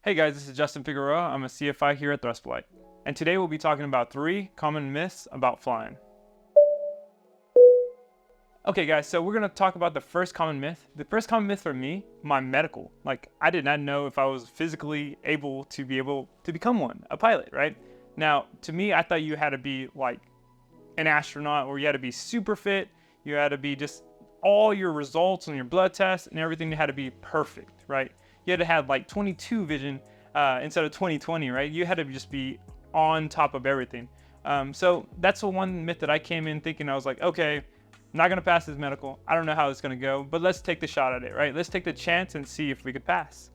Hey guys, this is Justin Figueroa. I'm a CFI here at Thrust Flight, and today we'll be talking about 3 common myths about flying. Okay guys, so we're gonna talk about the first common myth. The first common myth for me, my medical. Like, I did not know if I was physically able to become one, a pilot, right? Now, to me, I thought you had to be like an astronaut, or you had to be super fit. You had to be just all your results on your blood tests and everything had to be perfect, right? You had to have like 22 vision instead of 20/20, right? You had to just be on top of everything. So that's the one myth that I came in thinking. I was like, okay, I'm not gonna pass this medical. I don't know how it's gonna go, but let's take the shot at it, right? Let's take the chance and see if we could pass.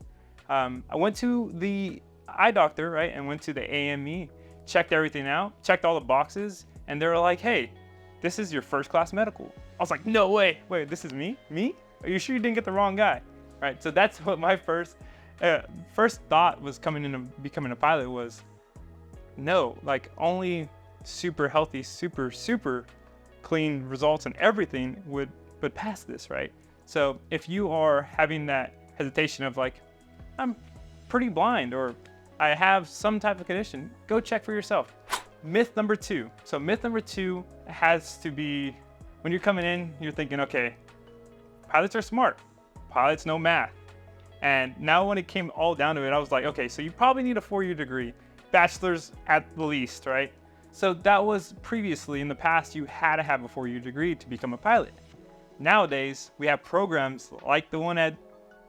I went to the eye doctor, right, and went to the AME, checked everything out, checked all the boxes, and they were like, hey, this is your first class medical. I was like, no way. Wait, this is me? Me? Are you sure you didn't get the wrong guy? Right, so that's what my first thought was coming into becoming a pilot was, no, like only super healthy, super clean results and everything would pass this, right? So if you are having that hesitation of like, I'm pretty blind or I have some type of condition, go check for yourself. Myth number 2. So myth number 2 has to be, when you're coming in, you're thinking, okay, pilots are smart. Pilots know math. And now when it came all down to it, I was like, okay, so you probably need a 4-year degree, bachelor's at the least, right? So that was previously, in the past, you had to have a 4-year degree to become a pilot. Nowadays, we have programs like the one at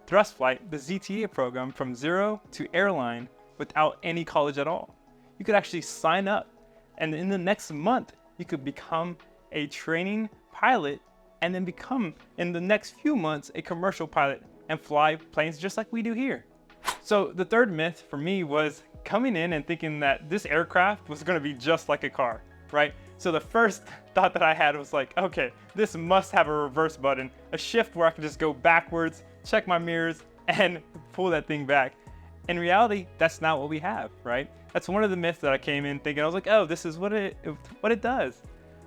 Thrust Flight, the ZTA program, from 0 to airline without any college at all. You could actually sign up, and in the next month, you could become a training pilot and then become, in the next few months, a commercial pilot and fly planes just like we do here. So the third myth for me was coming in and thinking that this aircraft was gonna be just like a car, right? So the first thought that I had was like, okay, this must have a reverse button, a shift where I can just go backwards, check my mirrors, and pull that thing back. In reality, that's not what we have, right? That's one of the myths that I came in thinking. I was like, oh, this is what it does.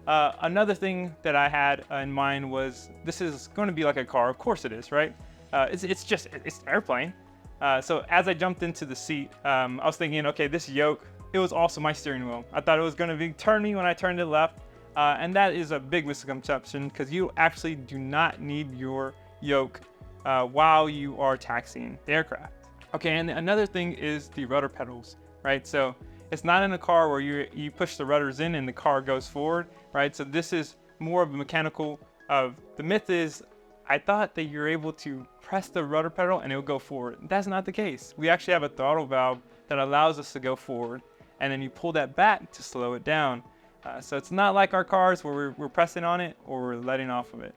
Another thing that I had in mind was this is going to be like a car. Of course it is, right? It's an airplane. So as I jumped into the seat, I was thinking, okay, this yoke, it was also my steering wheel. I thought it was going to turn me when I turned it left. And that is a big misconception because you actually do not need your yoke while you are taxiing the aircraft. Okay, and another thing is the rudder pedals, right? So it's not in a car where you push the rudders in and the car goes forward, right? So this is more of a mechanical the myth is, I thought that you're able to press the rudder pedal and it will go forward. That's not the case. We actually have a throttle valve that allows us to go forward, and then you pull that back to slow it down. So it's not like our cars where we're pressing on it or we're letting off of it.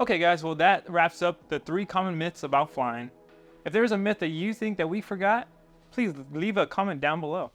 Okay guys, well that wraps up the 3 common myths about flying. If there's a myth that you think that we forgot, please leave a comment down below.